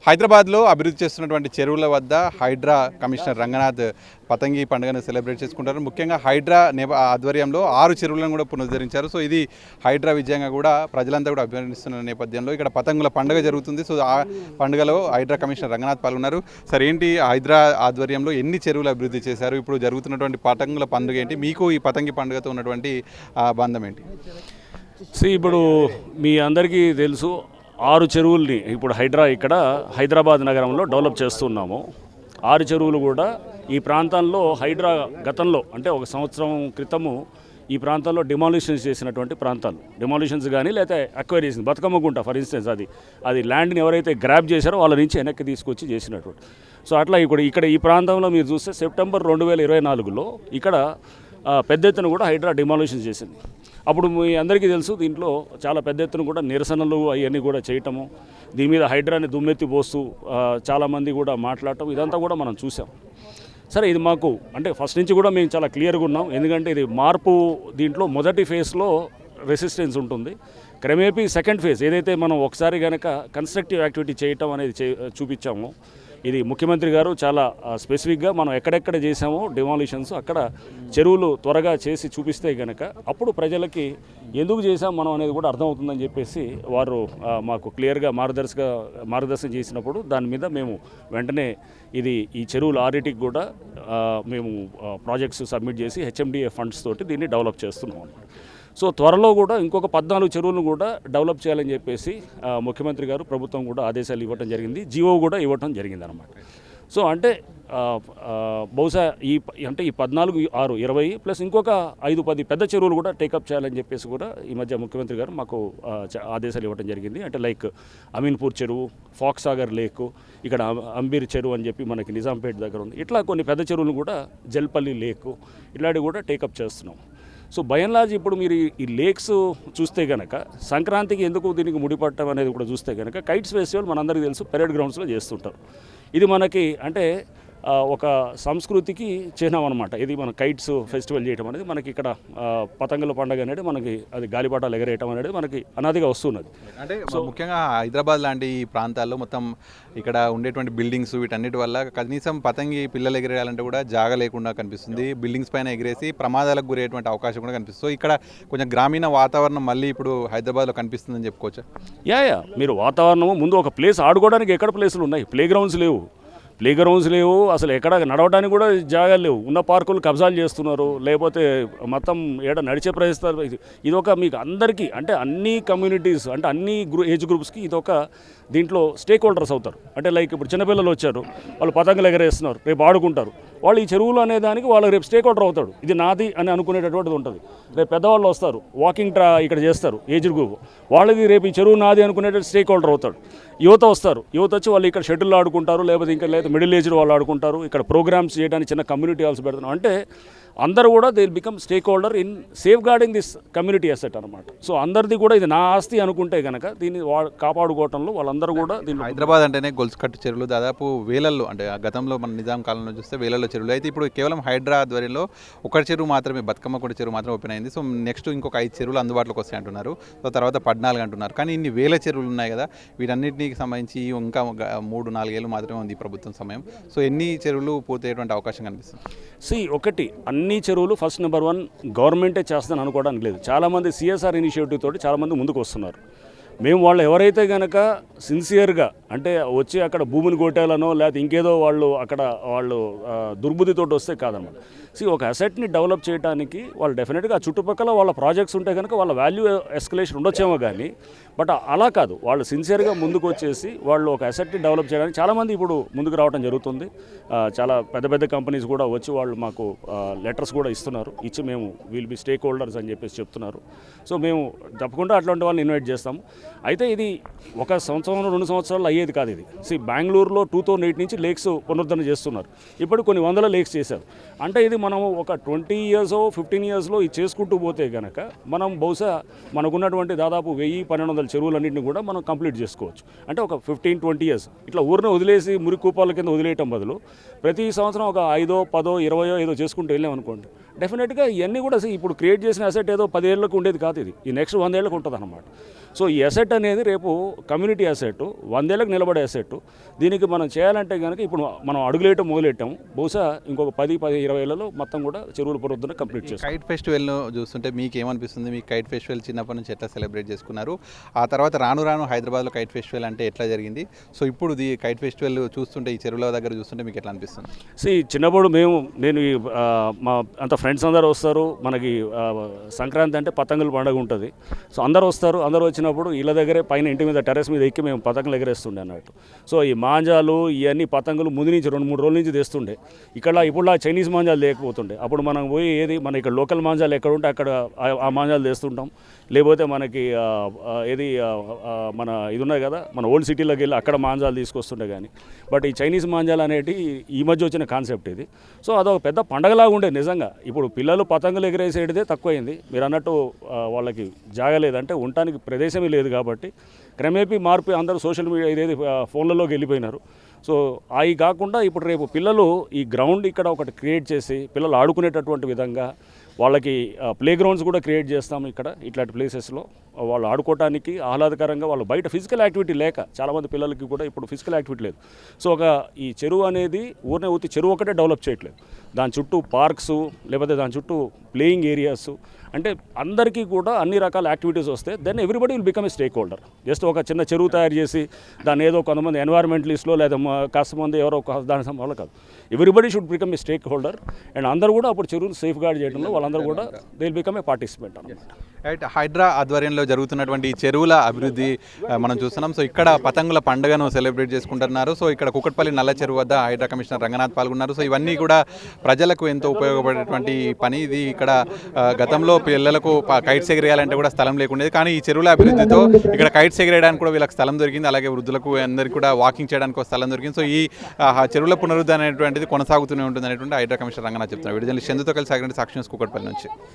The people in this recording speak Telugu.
హైదరాబాద్లో అభివృద్ధి చేస్తున్నటువంటి చెరువుల వద్ద హైడ్రా కమిషనర్ రంగనాథ్ పతంగి పండుగను సెలబ్రేట్ చేసుకుంటారు. ముఖ్యంగా హైడ్రా ఆధ్వర్యంలో 6 చెరువులను కూడా పునరుద్ధరించారు. సో ఇది హైడ్రా విజయంగా కూడా ప్రజలంతా కూడా అభినందిస్తున్న నేపథ్యంలో ఇక్కడ పతంగుల పండుగ జరుగుతుంది. సో ఆ పండుగలో హైడ్రా కమిషనర్ రంగనాథ్ పాల్గొన్నారు. సరే, ఏంటి హైడ్రా ఆధ్వర్యంలో ఎన్ని చెరువులు అభివృద్ధి చేశారు, ఇప్పుడు జరుగుతున్నటువంటి పతంగుల పండుగ ఏంటి, మీకు ఈ పతంగి పండుగతో ఉన్నటువంటి బంధం ఏంటి? ఇప్పుడు మీ అందరికీ తెలుసు 6 చెరువుల్ని ఇప్పుడు ఇక్కడ హైదరాబాద్ నగరంలో డెవలప్ చేస్తున్నాము. 6 చెరువులు కూడా ఈ ప్రాంతంలో హైడ్రా గతంలో అంటే ఒక సంవత్సరం క్రితము ఈ ప్రాంతంలో డిమాలిషన్స్ చేసినటువంటి ప్రాంతాలు, డిమాలిషన్స్ కానీ లేకపోతే అక్వైర్ చేసింది బతుకమ్మ గుంట ఫర్ ఇన్స్టెన్స్, అది ల్యాండ్ని ఎవరైతే గ్రాప్ చేశారో వాళ్ళ నుంచి వెనక్కి తీసుకొచ్చి చేసినటువంటి. సో అట్లా ఇక్కడ ఈ ప్రాంతంలో మీరు చూస్తే సెప్టెంబర్ 2024లో ఇక్కడ పెద్ద ఎత్తున కూడా హైడ్రా డిమాలిషన్ చేసింది. అప్పుడు మీ అందరికీ తెలుసు దీంట్లో చాలా పెద్ద ఎత్తున కూడా నిరసనలు అవన్నీ కూడా చేయటము, దీని మీద హైడ్రాని దుమ్మెత్తి పోస్తూ చాలామంది కూడా మాట్లాడటం, ఇదంతా కూడా మనం చూసాం. సరే, ఇది మాకు అంటే ఫస్ట్ నుంచి కూడా మేము చాలా క్లియర్గా ఉన్నాం. ఎందుకంటే ఇది మార్పు, దీంట్లో మొదటి ఫేజ్లో రెసిస్టెన్స్ ఉంటుంది. క్రమేపీ సెకండ్ ఫేజ్ ఏదైతే మనం ఒకసారి కనుక కన్స్ట్రక్టివ్ యాక్టివిటీ చేయటం అనేది చూపించామో, ఇది ముఖ్యమంత్రి గారు చాలా స్పెసిఫిక్గా మనం ఎక్కడెక్కడ చేసామో డిమాలిషన్స్ అక్కడ చెరువులు త్వరగా చేసి చూపిస్తే కనుక అప్పుడు ప్రజలకి ఎందుకు చేసాం మనం అనేది కూడా అర్థమవుతుందని చెప్పేసి వారు మాకు క్లియర్గా మార్గదర్శనం చేసినప్పుడు దాని మీద మేము వెంటనే ఈ చెరువులు ఆడిటికి కూడా మేము ప్రాజెక్ట్స్ సబ్మిట్ చేసి హెచ్ఎండిఏ ఫండ్స్ తోటి దీన్ని డెవలప్ చేస్తున్నాం అన్నమాట. సో త్వరలో కూడా ఇంకొక 14 చెరువులను కూడా డెవలప్ చేయాలని చెప్పేసి ముఖ్యమంత్రి గారు ప్రభుత్వం కూడా ఆదేశాలు ఇవ్వడం జరిగింది, జీవో కూడా ఇవ్వటం జరిగింది అనమాట. సో అంటే బహుశా ఈ 14, 6, 20 ప్లస్ ఇంకొక 5-10 పెద్ద చెరువులు కూడా టేకప్ చేయాలని చెప్పేసి కూడా ఈ మధ్య ముఖ్యమంత్రి గారు మాకు ఆదేశాలు ఇవ్వడం జరిగింది. అంటే లైక్ అమీన్పూర్ చెరువు, ఫాక్స్ సాగర్ లేకు, ఇక్కడ అంబీర్ చెరువు అని చెప్పి మనకి నిజాంపేట దగ్గర ఉంది. ఇట్లా కొన్ని పెద్ద చెరువులు కూడా, జల్పల్లి లేకు ఇట్లాంటివి కూడా టేకప్ చేస్తున్నాం. సో బై అండ్ లార్జ్ ఇప్పుడు మీరు ఈ లేక్స్ చూస్తే కనుక సంక్రాంతికి ఎందుకు దీనికి ముడిపట్టడం అనేది కూడా చూస్తే కనుక కైట్స్ ఫెస్టివల్ మనందరికీ తెలుసు పెరేడ్ గ్రౌండ్స్లో చేస్తుంటారు. ఇది మనకి అంటే ఒక సంస్కృతికి చిహ్నం అనమాట. ఇది మన కైట్స్ ఫెస్టివల్ చేయడం అనేది మనకి ఇక్కడ పతంగుల పండుగ అనేది మనకి అది గాలిపటాలు ఎగరేయటం అనేది మనకి అనాదిగా వస్తున్నది. అంటే సో ముఖ్యంగా హైదరాబాద్ లాంటి ఈ ప్రాంతాల్లో మొత్తం ఇక్కడ ఉండేటువంటి బిల్డింగ్స్ వీటన్నిటి వల్ల కనీసం పతంగి పిల్లలు ఎగిరేయాలంటే కూడా జాగా లేకుండా కనిపిస్తుంది. బిల్డింగ్స్ పైన ఎగిరేసి ప్రమాదాలకు గురయ్యేటువంటి అవకాశం కూడా కనిపిస్తుంది. సో ఇక్కడ కొంచెం గ్రామీణ వాతావరణం మళ్ళీ ఇప్పుడు హైదరాబాద్లో కనిపిస్తుందని చెప్పుకోవచ్చా? మీరు వాతావరణము ముందు ఒక ప్లేస్ ఆడుకోవడానికి ఎక్కడ ప్లేసులు ఉన్నాయి, ప్లే గ్రౌండ్స్ లేవు, అసలు ఎక్కడ నడవడానికి కూడా జాగాలు లేవు. ఉన్న పార్కులు కబ్జాలు చేస్తున్నారు, లేకపోతే మొత్తం నడిచే ప్రయత్నాలు. ఇది ఒక మీకు అందరికీ అంటే అన్ని కమ్యూనిటీస్ అంటే అన్ని ఏజ్ గ్రూప్స్కి ఇదొక దీంట్లో స్టేక్ హోల్డర్స్ అవుతారు. అంటే లైక్ ఇప్పుడు చిన్నపిల్లలు వచ్చారు, వాళ్ళు పతంగులు ఎగరేస్తున్నారు, రేపు ఆడుకుంటారు, వాళ్ళు ఈ చెరువులు అనే దానికి వాళ్ళు రేపు స్టేక్ హోల్డర్ అవుతాడు, ఇది నాది అని అనుకునేటటువంటిది ఉంటుంది. రేపు పెద్దవాళ్ళు వస్తారు, వాకింగ్ ఇక్కడ చేస్తారు ఏజ్ గ్రూప్, వాళ్ళది రేపు ఈ చెరువు నాది అనుకునేటట్టు స్టేక్ హోల్డర్ అవుతాడు. యువత వచ్చి వాళ్ళు ఇక్కడ షటిల్ ఆడుకుంటారు, లేకపోతే మిడిల్ ఏజ్డ్ వాళ్ళు ఆడుకుంటారు. ఇక్కడ ప్రోగ్రామ్స్ చేయడానికి చిన్న కమ్యూనిటీ హాల్స్ పెడుతున్నాం. అంటే అందరూ కూడా they will become stake holder in safe guarding this community asset అనమాట. సో అందరిది కూడా ఇది నా ఆస్తి అనుకుంటే కనుక దీన్ని కాపాడుకోవటంలో వాళ్ళందరూ కూడా హైదరాబాద్ అంటేనే గొలుసు కట్టు చెరువులు దాదాపు వేలల్లో, అంటే గతంలో మన నిజాం కాలంలో చూస్తే వేలల్లో చెరువులు అయితే ఇప్పుడు కేవలం హైడ్రా ఆధ్వర్యంలో ఒక చెరువు మాత్రమే, బతుకమ్మ కూడా చెరువు మాత్రం ఓపెన్ అయింది. సో నెక్స్ట్ ఇంకొక 5 చెరువులు అందుబాటులోకి వస్తాయి అంటున్నారు. సో తర్వాత 14 అంటున్నారు. కానీ ఇన్ని వేల చెరువులు ఉన్నాయి కదా, వీటన్నిటికి సంబంధించి ఇంకా 3-4 ఏళ్ళు మాత్రమే ఉంది ప్రభుత్వం సమయం. సో ఎన్ని చెరువులు పూర్తయ్యేటువంటి అవకాశం కనిపిస్తుంది? ఒకటి అన్ని చెరువులు ఫస్ట్ నెంబర్ 1 గవర్నమెంటే చేస్తుందని అనుకోవడానికి లేదు. చాలామంది సిఎస్ఆర్ ఇనిషియేటివ్ తోటి చాలామంది ముందుకు వస్తున్నారు. మేము వాళ్ళు ఎవరైతే కనుక సిన్సియర్గా అంటే వచ్చి అక్కడ భూమిని కొట్టాలనో లేకపోతే ఇంకేదో వాళ్ళు దుర్బుద్ధితోటి వస్తే కాదన్నమాట. ఒక అసెట్ని డెవలప్ చేయడానికి వాళ్ళు డెఫినెట్గా చుట్టుపక్కల వాళ్ళ ప్రాజెక్ట్స్ ఉంటే కనుక వాళ్ళ వాల్యూ ఎస్కలేషన్ ఉండొచ్చేమో కానీ, బట్ అలా కాదు, వాళ్ళు సిన్సియర్గా ముందుకు వచ్చేసి వాళ్ళు ఒక అసెట్ని డెవలప్ చేయడానికి చాలామంది ఇప్పుడు ముందుకు రావడం జరుగుతుంది. చాలా పెద్ద కంపెనీస్ కూడా వచ్చి వాళ్ళు మాకు లెటర్స్ కూడా ఇచ్చి మేము విల్ బి స్టేక్ హోల్డర్స్ అని చెప్పేసి చెప్తున్నారు. సో మేము తప్పకుండా అట్లాంటి వాళ్ళని ఇన్వైట్ చేస్తాము. అయితే ఇది 1 సంవత్సరం 2 సంవత్సరాలు అయ్యేది కాదు. ఇది బెంగళూరులో 2008 నుంచి లేక్స్ పునరుద్ధరణ చేస్తున్నారు. ఇప్పుడు కొన్ని వందల లేక్స్ చేశారు. అంటే ఇది మనం ఒక 20 years 15 yearsలో ఇది చేసుకుంటూ పోతే కనుక మనం బహుశా మనకున్నటువంటి దాదాపు 1000-1200 చెరువులన్నింటినీ కూడా మనం కంప్లీట్ చేసుకోవచ్చు. అంటే ఒక 15-20 years ఇట్లా ఊరిని వదిలేసి మురికి కూపాల కింద వదిలేయటం బదులు ప్రతి సంవత్సరం ఒక 5, 10, 20 ఏదో చేసుకుంటూ వెళ్ళామనుకోండి, డెఫినెట్గా ఇవన్నీ కూడా ఇప్పుడు క్రియేట్ చేసిన అసెట్ ఏదో 10 ఏళ్ళకు ఉండేది కాదు, ఇది ఈ నెక్స్ట్ 100 ఏళ్ళకు ఉంటుంది అన్నమాట. సో ఈ అసెట్ అనేది రేపు కమ్యూనిటీ అసెట్, 100 ఏళ్ళకు నిలబడే అసెట్. దీనికి మనం చేయాలంటే కనుక ఇప్పుడు మనం అడుగులేయటం మొదలెట్టాము, బహుశా ఇంకొక 10-20 ఏళ్లలో మొత్తం కూడా చెరువుల పునరుద్ధరణ కంప్లీట్ చేస్తాం. కైట్ ఫెస్టివల్ను చూస్తుంటే మీకు ఏమనిపిస్తుంది? మీకు కైట్ ఫెస్టివల్ చిన్నప్పటి నుంచి ఎట్లా సెలబ్రేట్ చేసుకున్నారు? ఆ తర్వాత రాను రాను హైదరాబాద్లో కైట్ ఫెస్టివల్ అంటే ఎట్లా జరిగింది? సో ఇప్పుడు ఈ కైట్ ఫెస్టివల్ చూస్తుంటే ఈ చెరువుల దగ్గర చూస్తుంటే మీకు ఎట్లా అనిపిస్తుంది? చిన్నప్పుడు నేను మా అంత ఫ్రెండ్స్ అందరూ వస్తారు. మనకి సంక్రాంతి అంటే పతంగుల పండుగ ఉంటుంది. సో అందరూ వస్తారు. అందరూ వచ్చినప్పుడు ఇళ్ళ దగ్గరే పైన ఇంటి మీద టెర్రస్ మీద ఎక్కి మేము పతంగులు ఎగరేస్తుండే అన్నట్టు. సో ఈ మాంజాలు ఇవన్నీ పతంగులు ముందు నుంచి 2-3 రోజుల నుంచి తెస్తుండే. ఇప్పుడు చైనీస్ మాంజాలు లేకపోతుండే. అప్పుడు మనం పోయి మన ఇక్కడ లోకల్ మాంజాలు ఎక్కడ ఉంటే అక్కడ ఆ మాంజాలు తెస్తుంటాం. లేకపోతే మనకి మన ఇది ఉన్నాయి కదా, మన ఓల్డ్ సిటీలోకి వెళ్ళి అక్కడ మాంజాలు తీసుకొస్తుండే. కానీ బట్ ఈ చైనీస్ మాంజాలు అనేటి ఈ మధ్య వచ్చిన కాన్సెప్ట్ ఇది. సో అదొక పెద్ద పండగలాగా ఉండేది నిజంగా. ఇప్పుడు పిల్లలు పతంగులు ఎగరేసేటిదే తక్కువైంది. మీరు అన్నట్టు వాళ్ళకి జాగలేదంటే ఉండటానికి ప్రదేశమే లేదు. కాబట్టి క్రమేపీ మార్పు అందరూ సోషల్ మీడియా ఇదేది ఫోన్లలోకి వెళ్ళిపోయినారు. సో అవి కాకుండా ఇప్పుడు రేపు పిల్లలు ఈ గ్రౌండ్ ఇక్కడ ఒకటి క్రియేట్ చేసి పిల్లలు ఆడుకునేటటువంటి విధంగా వాళ్ళకి ప్లే గ్రౌండ్స్ కూడా క్రియేట్ చేస్తాము ఇక్కడ. ఇట్లాంటి ప్లేసెస్లో వాళ్ళు ఆడుకోవడానికి ఆహ్లాదకరంగా, వాళ్ళు బయట ఫిజికల్ యాక్టివిటీ లేక చాలామంది పిల్లలకి కూడా ఇప్పుడు ఫిజికల్ యాక్టివిటీ లేదు. సో ఈ చెరువు అనేది ఊరినే చెరువు ఒకటే డెవలప్ చేయట్లేదు. దాని చుట్టూ పార్క్స్, లేకపోతే దాని చుట్టూ ప్లేయింగ్ ఏరియాస్, అంటే అందరికీ కూడా అన్ని రకాల యాక్టివిటీస్ వస్తే then everybody will become a stakeholder. Just ఒక చిన్న చెరువు తయారు చేసి దాన్ని ఏదో కొంతమంది ఎన్వైర్మెంటలిస్ట్లో లేదా కాస్త మంది ఎవరో దాని సంబంధం కాదు. Everybody should become a stake holder. And అందరూ కూడా అప్పుడు చెరువును సేఫ్ గార్డ్ చేయడంలో వాళ్ళందరూ కూడా they will become A participant అన్నమాట. రైట్. హైడ్రా ఆధ్వర్యంలో జరుగుతున్నటువంటి ఈ చెరువుల అభివృద్ధి మనం చూస్తున్నాం. సో ఇక్కడ పతంగుల పండుగను సెలబ్రేట్ చేసుకుంటున్నారు. సో ఇక్కడ కుకట్పల్లి నల్ల చెరువు వద్ద హైడ్రా కమిషనర్ రంగనాథ్ పాల్గొన్నారు. సో ఇవన్నీ కూడా ప్రజలకు ఎంతో ఉపయోగపడేటువంటి పని ఇది. ఇక్కడ గతంలో పిల్లలకు కైట్స్ ఎగిరేయాలంటే కూడా స్థలం లేకుండేది. కానీ ఈ చెరువుల అభివృద్ధితో ఇక్కడ కైట్స్ ఎగిరేయడానికి కూడా వీళ్ళకి స్థలం దొరికింది. అలాగే వృద్ధులకు అందరికీ కూడా వాకింగ్ చేయడానికి ఒక స్థలం దొరికింది. సో ఈ చెరువుల పునరుద్ధరణ అనేటువంటిది కొనసాగుతూనే ఉంటుంది అనేటువంటి హైడ్రా కమిషనర్ రంగనాథ్ చెప్తున్నారు. విడుదల చందుతో కలిసి సాక్షి న్యూస్ కుకట్పల్లి నుంచి.